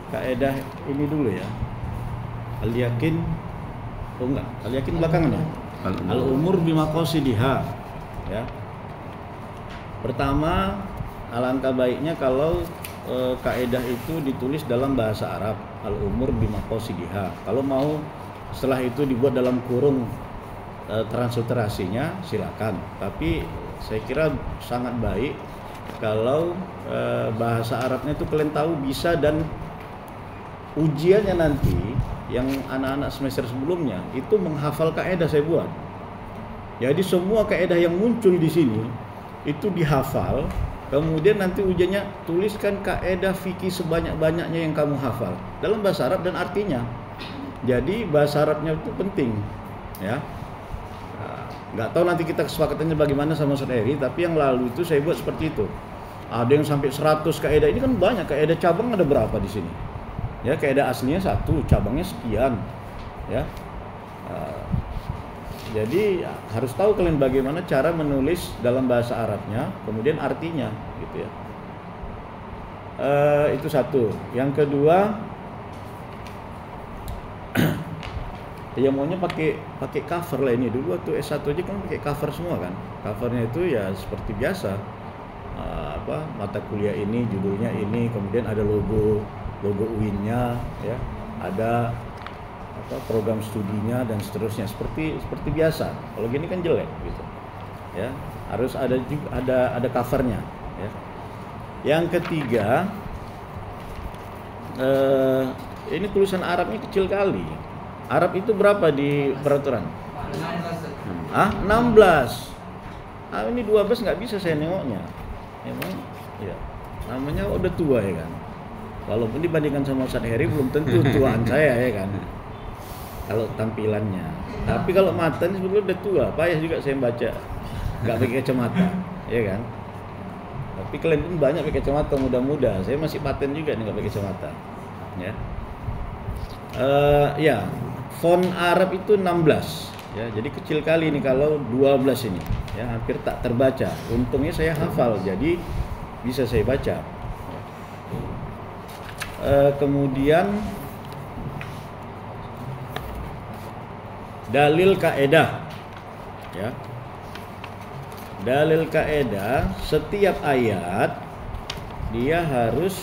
Kaidah ini dulu ya. Al-yakin, oh enggak, al-yakin belakangan ya. Al-umur bimaqasidiha. Ya. Pertama, alangkah baiknya kalau kaidah itu ditulis dalam bahasa Arab, al-umur bimaqasidiha. Kalau mau setelah itu dibuat dalam kurung transliterasinya silakan. Tapi saya kira sangat baik kalau bahasa Arabnya itu kalian tahu bisa, dan ujiannya nanti yang anak-anak semester sebelumnya itu menghafal kaidah saya buat. Jadi semua kaidah yang muncul di sini itu dihafal, kemudian nanti ujiannya tuliskan kaidah fikih sebanyak-banyaknya yang kamu hafal dalam bahasa Arab dan artinya. Jadi bahasa Arabnya itu penting, ya. Nggak tahu nanti kita kesepakatannya bagaimana sama Ustaz Eri, tapi yang lalu itu saya buat seperti itu. Ada yang sampai 100 kaidah, ini kan banyak kaidah, cabang ada berapa di sini? Ya, kaidah aslinya 1, cabangnya sekian, ya. Jadi harus tahu kalian bagaimana cara menulis dalam bahasa Arabnya, kemudian artinya, gitu ya. Itu satu. Yang kedua, ya maunya pakai cover lah ini. Dulu waktu S1 aja kan pakai cover semua kan. Covernya itu ya seperti biasa. Mata kuliah ini judulnya ini, kemudian ada logo UIN-nya, ya. Ada program studinya dan seterusnya, seperti biasa. Kalau gini kan jelek gitu. Ya, harus ada juga ada covernya, ya. Yang ketiga, ini tulisan Arabnya kecil kali. Arab itu berapa di peraturan? 16. Ini 12 nggak bisa saya nengoknya. Emang, ya. Namanya udah tua ya kan. Walaupun dibandingkan sama Ustaz Heri belum tentu tuaan saya ya kan. Kalau tampilannya. Tapi kalau mata ini sebetulnya udah tua. Payah juga saya baca. Nggak pakai kacamata, ya kan. Tapi kalian pun banyak pakai kacamata muda-muda. Saya masih paten juga nih nggak pakai kacamata. Ya. Ya. Font Arab itu 16, ya, jadi kecil kali ini kalau 12 ini, ya, hampir tak terbaca. Untungnya saya hafal, jadi bisa saya baca. Kemudian dalil kaedah, ya, dalil kaedah setiap ayat dia harus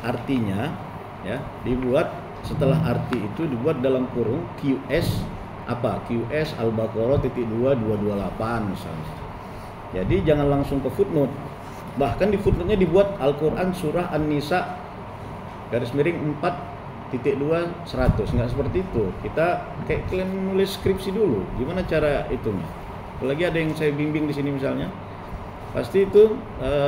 artinya, ya, dibuat. Setelah arti itu dibuat dalam kurung QS QS Al-Baqarah .228 misalnya. Jadi jangan langsung ke footnote. Bahkan di footnote-nya dibuat Al-Qur'an surah An-Nisa _4.2 100. Nggak seperti itu. Kita kayak kalian nulis skripsi dulu. Gimana cara itunya? Apalagi ada yang saya bimbing di sini misalnya. Pasti itu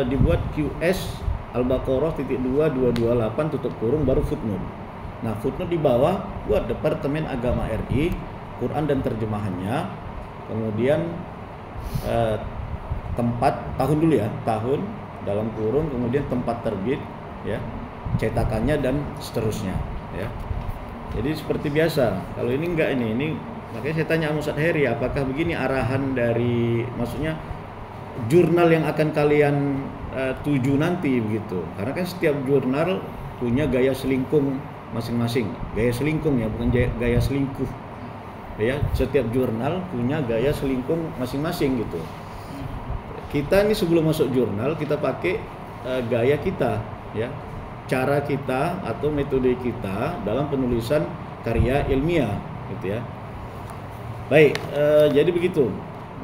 dibuat QS Al-Baqarah .228 tutup kurung baru footnote. Nah, footnote di bawah buat Departemen Agama RI, Quran dan terjemahannya, kemudian tempat tahun dulu ya, tahun dalam kurung, kemudian tempat terbit, ya, cetakannya dan seterusnya, ya. Jadi seperti biasa. Kalau ini enggak ini makanya saya tanya sama Ustaz Heri, apakah begini arahan dari, maksudnya jurnal yang akan kalian tuju nanti begitu? Karena kan setiap jurnal punya gaya selingkung masing-masing, gaya selingkung ya, bukan gaya selingkuh, ya. Setiap jurnal punya gaya selingkung masing-masing gitu. Kita ini sebelum masuk jurnal kita pakai gaya kita, ya, cara kita atau metode kita dalam penulisan karya ilmiah, gitu ya. Baik, jadi begitu,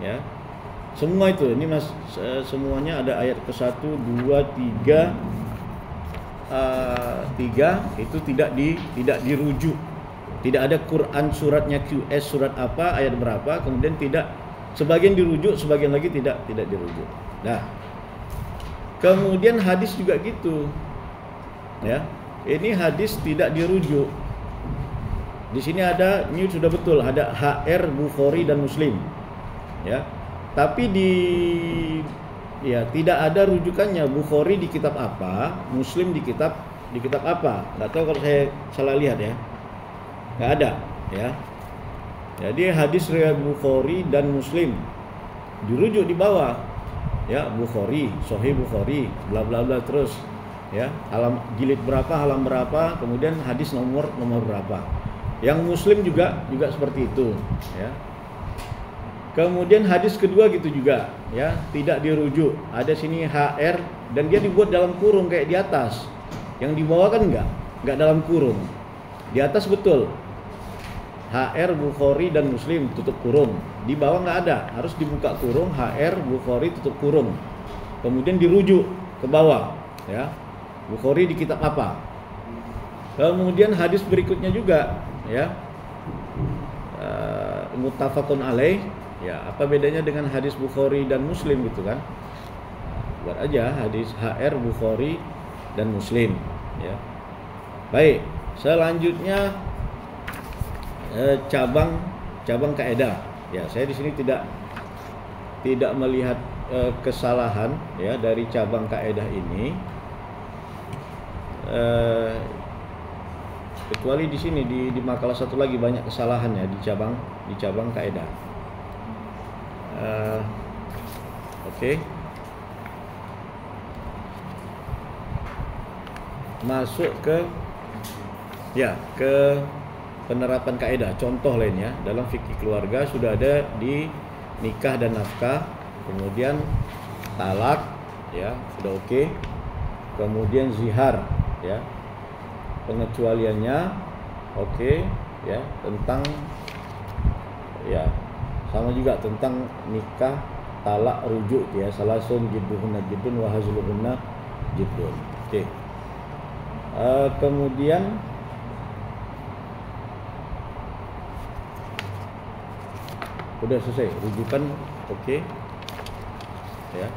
ya. Semua itu, ini semuanya ada ayat ke-1, 2, 3. 3 itu tidak dirujuk, tidak ada Quran suratnya QS surat apa ayat berapa, kemudian tidak, sebagian dirujuk, sebagian lagi tidak dirujuk. Nah, kemudian hadis juga gitu, ya. Ini hadis tidak dirujuk. Di sini ada, ini sudah betul, ada HR Bukhari dan Muslim, ya. Tapi tidak ada rujukannya. Bukhari di kitab apa, Muslim di kitab apa. Nggak tahu kalau saya salah lihat ya. Nggak ada, ya. Jadi hadis riwayat Bukhari dan Muslim dirujuk di bawah, ya, Bukhari, Sahih Bukhari, bla bla bla terus. ya, jilid berapa, halam berapa, kemudian hadis nomor berapa. Yang Muslim juga seperti itu, ya. Kemudian hadis kedua gitu juga, ya, tidak dirujuk. Ada sini HR dan dia dibuat dalam kurung kayak di atas. Yang di bawah kan enggak dalam kurung. Di atas betul. HR Bukhari dan Muslim tutup kurung. Di bawah nggak ada, harus dibuka kurung HR Bukhari tutup kurung. Kemudian dirujuk ke bawah, ya. Bukhari di kitab apa? Kemudian hadis berikutnya juga, ya. Muttafaqun alaih. Ya, apa bedanya dengan hadis Bukhari dan Muslim gitu kan? Buat aja hadis HR Bukhari dan Muslim, ya. Baik, selanjutnya cabang kaidah. Ya, saya di sini tidak melihat kesalahan ya dari cabang kaidah ini. Kecuali di sini di makalah satu lagi banyak kesalahan ya di cabang kaidah. Oke. Masuk ke penerapan kaidah. Contoh lainnya dalam fikih keluarga sudah ada di nikah dan nafkah, kemudian talak, ya, sudah oke. Kemudian zihar, ya. Pengecualiannya oke, ya, tentang ya sama juga tentang nikah, talak, rujuk, ya, salasun jidduhunna jiddun wa hazluhunna jiddun. Oke. Kemudian udah selesai rujukan, oke, ya,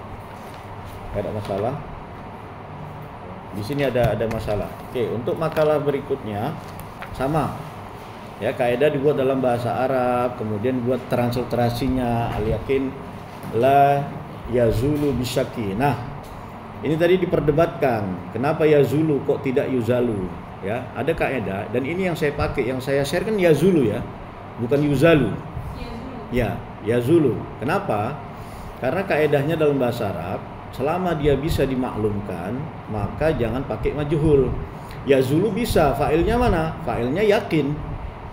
nggak ada masalah. Di sini ada masalah. Oke, untuk makalah berikutnya sama. Ya, kaidah dibuat dalam bahasa Arab, kemudian buat transliterasinya al-yakin la yazulu bisyaki. Nah, ini tadi diperdebatkan, kenapa yazulu kok tidak yuzalu? Ya, ada kaidah dan ini yang saya pakai, yang saya share kan yazulu ya, bukan yuzalu. Ya, yazulu. Kenapa? Karena kaidahnya dalam bahasa Arab, selama dia bisa dimaklumkan, maka jangan pakai majhul. Yazulu bisa, fa'ilnya mana? Fa'ilnya yakin.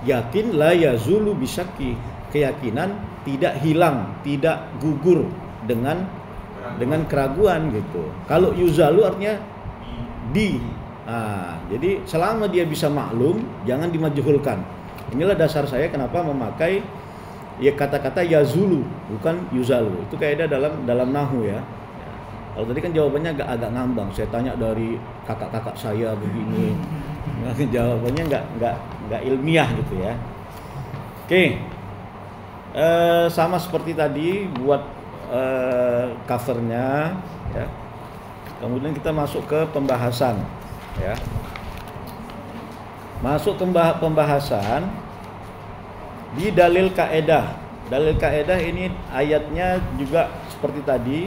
Yakin la yazulu bisyaki, keyakinan tidak hilang, tidak gugur dengan keraguan gitu. Kalau yuzalu artinya di. Nah, jadi selama dia bisa maklum, jangan dimajhulkan. Inilah dasar saya kenapa memakai ya kata-kata yazulu bukan yuzalu. Itu kaidah dalam nahwu ya. Kalau tadi kan jawabannya agak ngambang. Saya tanya dari kakak-kakak saya begini. Jawabannya nggak ilmiah gitu ya. Oke. Sama seperti tadi buat covernya ya. Kemudian kita masuk ke pembahasan ya. Masuk ke pembahasan di dalil kaedah. Dalil kaedah ini ayatnya juga seperti tadi.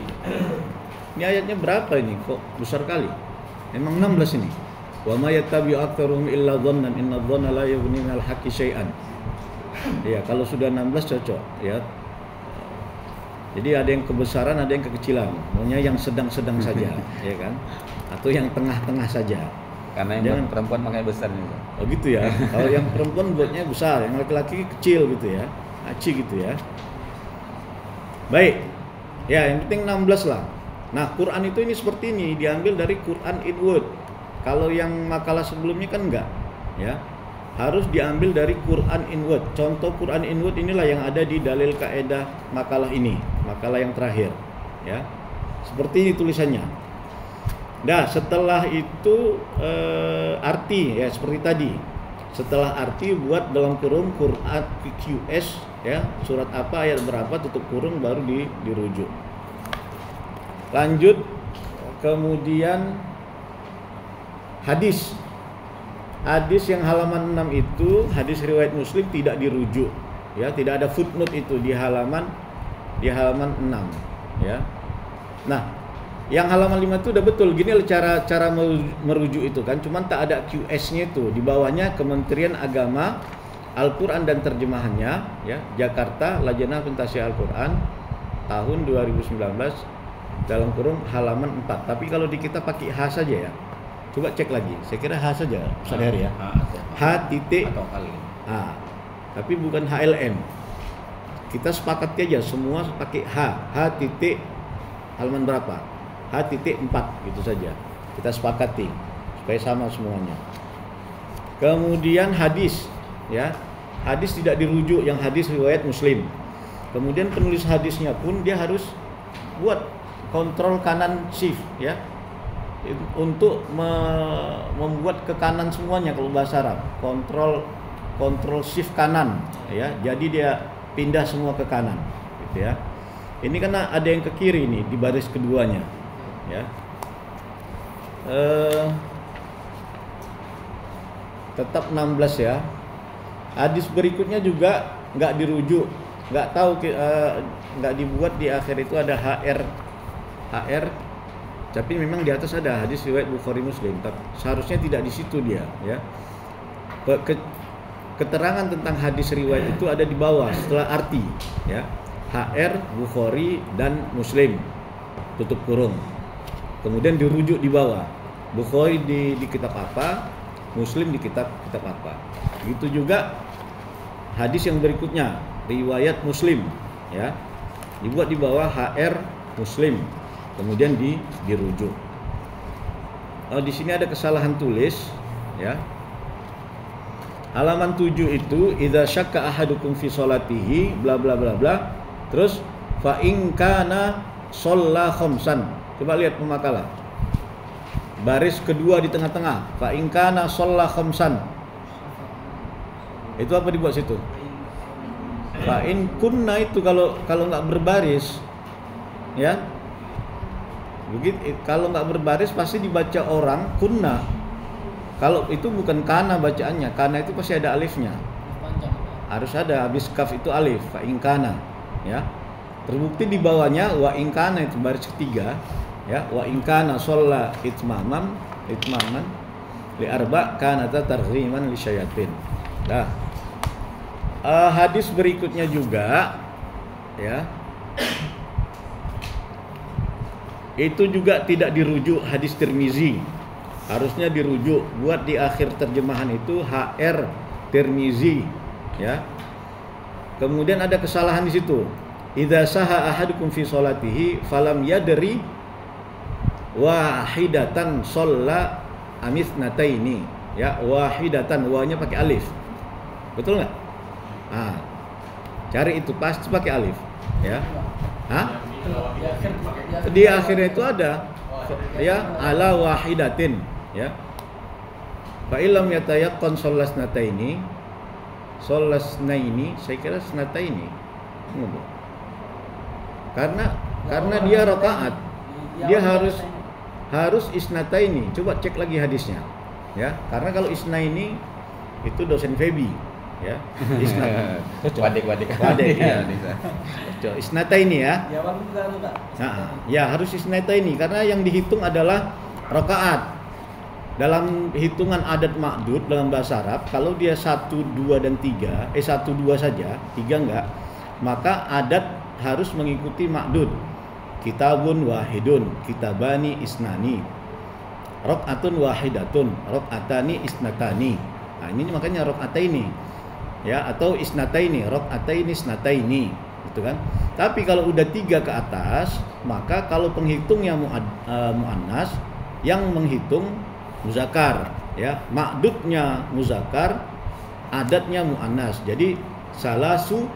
Ini ayatnya berapa ini? Kok besar kali? Memang 16 ini. Wa may yattabi'u aktsaruhum illa dhannan inna dhanna la yughni minal haqqi syai'an. Ya, kalau sudah 16 cocok ya. Jadi ada yang kebesaran, ada yang kekecilan. Maunya yang sedang-sedang saja, ya kan? Atau yang tengah-tengah saja. Karena yang perempuan makanya besar nih. Oh gitu ya. Kalau yang perempuan buatnya besar, yang laki-laki kecil gitu ya. Aci gitu ya. Baik. Ya, yang penting 16 lah. Nah, Quran itu ini seperti ini, diambil dari Quran Inward. Kalau yang makalah sebelumnya kan enggak, ya. Harus diambil dari Quran Inward. Contoh Quran Inward inilah yang ada di dalil kaedah makalah ini, makalah yang terakhir, ya. Seperti ini tulisannya. Nah, setelah itu arti ya seperti tadi. Setelah arti buat dalam kurung Quran QS ya, surat apa ayat berapa tutup kurung baru dirujuk. Lanjut, kemudian hadis yang halaman 6 itu hadis riwayat Muslim tidak dirujuk ya, tidak ada footnote itu di halaman 6 ya. Nah, yang halaman 5 itu udah betul gini cara merujuk itu kan, cuman tak ada QS-nya itu, di bawahnya Kementerian Agama Al-Qur'an dan terjemahannya ya, Jakarta Lajnah Pentasya Al-Qur'an tahun 2019 dalam kurung halaman 4. Tapi kalau di kita pakai H saja ya. Coba cek lagi. Saya kira H saja, Ustaz Heri ya. H titik atau kali. H. Tapi bukan HLM. Kita sepakati aja semua pakai H. H titik halaman berapa? H titik 4 gitu saja. Kita sepakati supaya sama semuanya. Kemudian hadis, ya. Hadis tidak dirujuk yang hadis riwayat Muslim. Kemudian penulis hadisnya pun dia harus buat kontrol kanan shift, ya. Untuk membuat ke kanan semuanya kalau bahasa Arab. Kontrol shift kanan, ya. Jadi dia pindah semua ke kanan, gitu ya. Ini karena ada yang ke kiri nih di baris keduanya, ya. Tetap 16 ya. Hadis berikutnya juga nggak dirujuk, nggak tahu, nggak dibuat di akhir itu ada HR, tapi memang di atas ada hadis riwayat Bukhari Muslim. Tapi seharusnya tidak di situ dia, ya. Keterangan tentang hadis riwayat itu ada di bawah setelah arti, ya. HR Bukhari dan Muslim tutup kurung. Kemudian dirujuk di bawah. Bukhari di kitab apa, Muslim di kitab apa. Itu juga hadis yang berikutnya riwayat Muslim, ya. Dibuat di bawah HR Muslim. Kemudian dirujuk. Di sini ada kesalahan tulis, ya. Halaman 7 itu idza syakka ahadukum fi sholatihi bla bla bla bla. Terus fa in kana shalla khamsan. Coba lihat pemakalah. Baris kedua di tengah-tengah. Fa in kana shalla khamsan. Itu apa dibuat situ? Fa in kunna itu kalau enggak berbaris, ya. Begitu, kalau nggak berbaris pasti dibaca orang kunna. Kalau itu bukan kana bacaannya, kana itu pasti ada alifnya. Harus ada, habis kaf itu alif, fa in kana, ya. Terbukti di bawahnya wa in kana itu baris ketiga, ya. Wa in kana shalla itmaman li arba kana targhiman li syayatin. Nah, hadis berikutnya juga, ya. Itu juga tidak dirujuk hadis Tirmizi. Harusnya dirujuk, buat di akhir terjemahan itu HR Tirmizi, ya. Kemudian ada kesalahan di situ. Idza saha ahadukum fi sholatihi falam yadri wahidatan shalla amisnataini, ya. Wahidatan, wanya pakai alif. Betul nggak? Cari itu pasti pakai alif, ya. Di akhirnya itu ada, ya, ala wahidatin, ya. Fa illam yatayaqqan shollasnataini, saya kira snataini. Karena dia rakaat, dia harus isnataini. Coba cek lagi hadisnya, ya. Karena kalau isnaini itu dosen Febi, ya. Wadik ya. Isnataini, ya. Ya harus isnataini karena yang dihitung adalah rakaat. Dalam hitungan adat ma'dud dalam bahasa Arab, kalau dia 1, 2 dan 3, 1, 2 saja, 3 enggak, maka adat harus mengikuti ma'dud. Kitabun wahidun, kitabani isnani, rakaatun wahidatun, rakaatani isnatani. Nah, ini makanya rakaataini, ya, atau isnataini, rakaataini isnataini, gitu kan. Tapi kalau udah 3 ke atas, maka kalau penghitungnya muannas, yang menghitung muzakkar, ya. Ma'dudnya muzakkar, adatnya muannas. Jadi salasu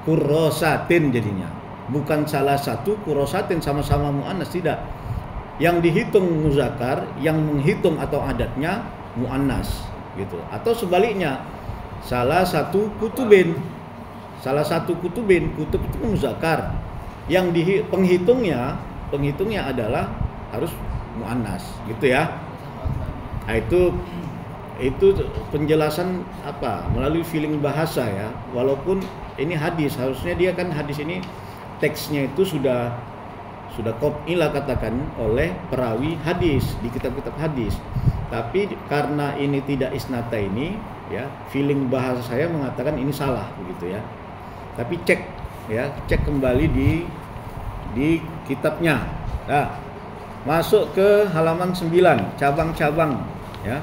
kurrosatin jadinya. Bukan salah satu kurrosatin sama-sama muannas, tidak. Yang dihitung muzakkar, yang menghitung atau adatnya muannas, gitu. Atau sebaliknya, salah satu kutubin, kutub itu muzakkar, yang penghitungnya adalah harus muannas, gitu ya. Nah, itu penjelasan melalui feeling bahasa, ya. Walaupun ini hadis, harusnya dia kan hadis ini teksnya itu sudah qat'ilah katakan oleh perawi hadis di kitab-kitab hadis. Tapi karena ini tidak isnata ini, ya, feeling bahasa saya mengatakan ini salah, begitu ya. Tapi cek kembali di kitabnya. Nah, Masuk ke halaman 9, cabang-cabang ya.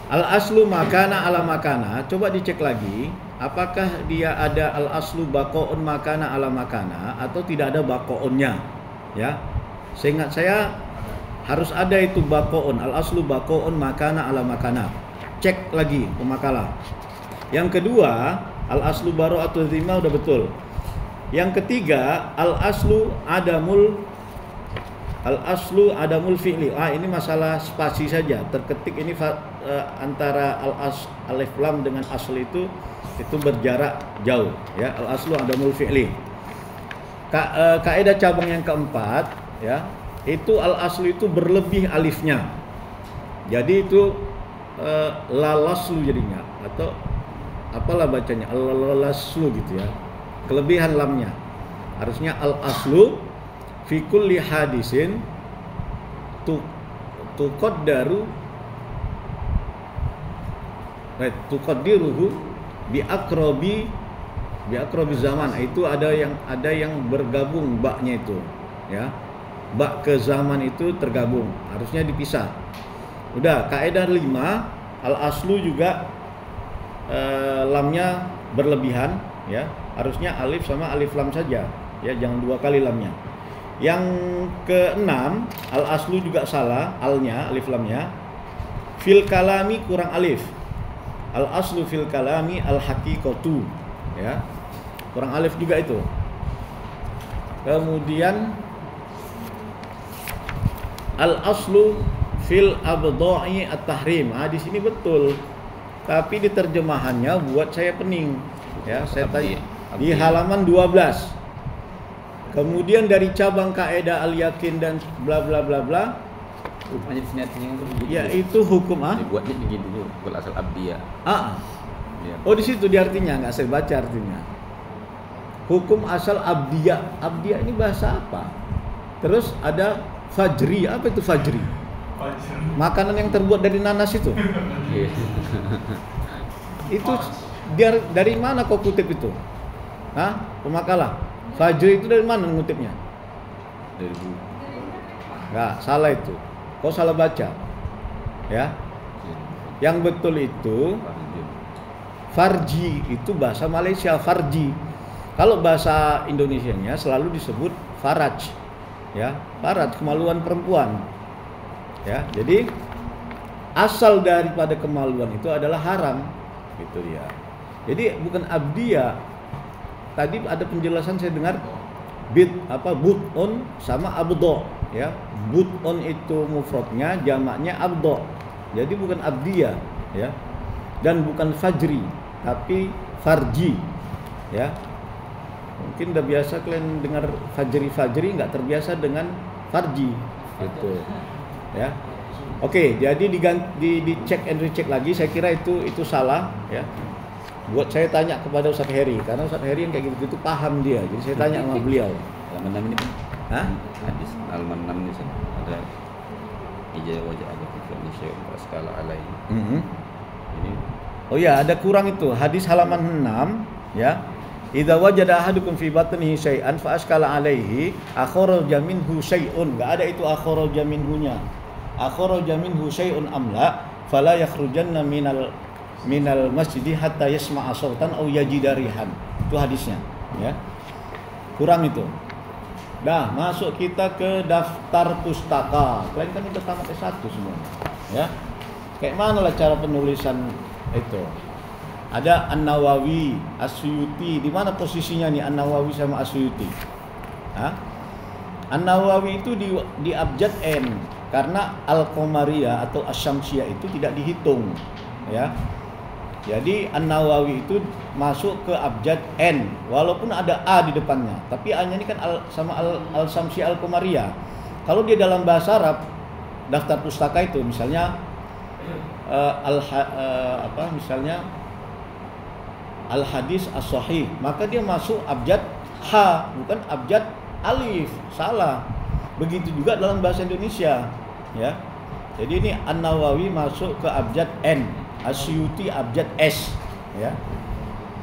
Al aslu makana ala makana, coba dicek lagi apakah dia ada al aslu baqaun makana ala makana atau tidak ada baqaunnya ya. Seingat saya harus ada itu baqaun, al aslu baqaun makana ala makana. Cek lagi pemakalah. Yang kedua, al aslu bara'atu dzimma udah betul. Yang ketiga, al aslu adamul fi'li. Ini masalah spasi saja. Terketik ini antara alif lam dengan asl itu berjarak jauh ya. Al aslu adamul fi'li. Kaidah cabang yang keempat ya, itu al aslu itu berlebih alifnya. Jadi itu lalaslu jadinya, atau apalah bacanya, lalaslu gitu ya. Kelebihan lamnya. Harusnya al aslu fi kulli hadisin tuqaddiruhu bi aqrabi zaman. Itu ada yang bergabung baknya itu ya. Bak ke zaman itu tergabung, harusnya dipisah. Udah, kaidah 5, al aslu juga lamnya berlebihan ya. Harusnya alif sama alif lam saja ya, jangan 2 kali lamnya. Yang keenam, al aslu juga salah, alnya, alif lamnya. Fil kalami kurang alif. Al aslu fil kalami al haqiqatu ya. Kurang alif juga itu. Kemudian al aslu fil abdha'i at-tahrim. Di sini betul. Tapi di terjemahannya buat saya pening. Ya, saya tanya di halaman 12. Kemudian dari cabang kaidah al-yakin dan bla bla bla bla. Rupanya di sini artinya ya itu hukum dibuatnya begini dulu, bukan asal abdiyah. Ya. Oh, di situ di artinya nggak saya baca artinya. Hukum asal abdiyah. Abdiyah ini bahasa apa? Terus ada fajri. Apa itu fajri? Makanan yang terbuat dari nanas itu. Itu dari mana kau kutip itu? Pemakalah. Fajri itu dari mana ngutipnya? Dari buku. Enggak, salah itu. Kau salah baca. Ya. Yang betul itu farji itu bahasa Malaysia, farji. Kalau bahasa Indonesianya selalu disebut faraj. Ya, faraj, kemaluan perempuan. Ya, jadi asal daripada kemaluan itu adalah haram. Gitu dia. Jadi bukan abdiyah. Tadi ada penjelasan saya dengar but'un sama abdo ya. But'un itu mufradnya, jamaknya abdo. Jadi bukan abdiyah ya. Dan bukan fajri, tapi farji ya. Mungkin udah biasa kalian dengar fajri nggak terbiasa dengan farji gitu ya. Oke, jadi dicek and recheck lagi. Saya kira itu salah ya. Buat saya tanya kepada Ustaz Heri, karena Ustaz Heri yang kayak gitu paham dia. Jadi saya tanya sama beliau. Halaman 6 ini kan? Hadis halaman 6 ini ada ijazah wajah ada fikirnya syekh skala alaihi. Ini oh ya, ada kurang itu. Hadis halaman 6 ya. Idza wajada ahadukum fi batnihi syai'an fa askala alaihi akhraja minhu syai'un. Enggak ada itu akhraja minhunya. Akhraja minhu syai'un amla fala yakhrujanna minal masjidi hatta yasma'a sautan aw yajida rihan. Itu hadisnya ya. Kurang itu. Dah, masuk kita ke daftar pustaka. Kalian kan udah tamat S1 semuanya ya. Kayak mana lah cara penulisan itu? Ada An-Nawawi, As-Suyuti. Di mana posisinya nih An-Nawawi sama As-Suyuti? An-Nawawi itu di abjad N, karena Al-Qamariyah atau Asy-Syamsiyah itu tidak dihitung ya. Jadi An-Nawawi itu masuk ke abjad N, walaupun ada A di depannya, tapi A-nya ini kan sama Al-Syamsiyah Al-Qamariyah. Kalau dia dalam bahasa Arab, daftar pustaka itu misalnya misalnya Al-Hadis As-Sahih, maka dia masuk abjad H, bukan abjad alif. Salah. Begitu juga dalam bahasa Indonesia ya. Jadi ini An-Nawawi masuk ke abjad N, As-Suyuti abjad S ya.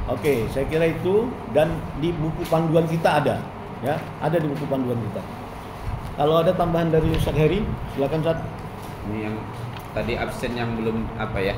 Oke, saya kira itu, dan di buku panduan kita ada ya, ada di buku panduan kita. Kalau ada tambahan dari Ustaz Heri, silakan Ustaz. Ini yang tadi absen yang belum apa ya?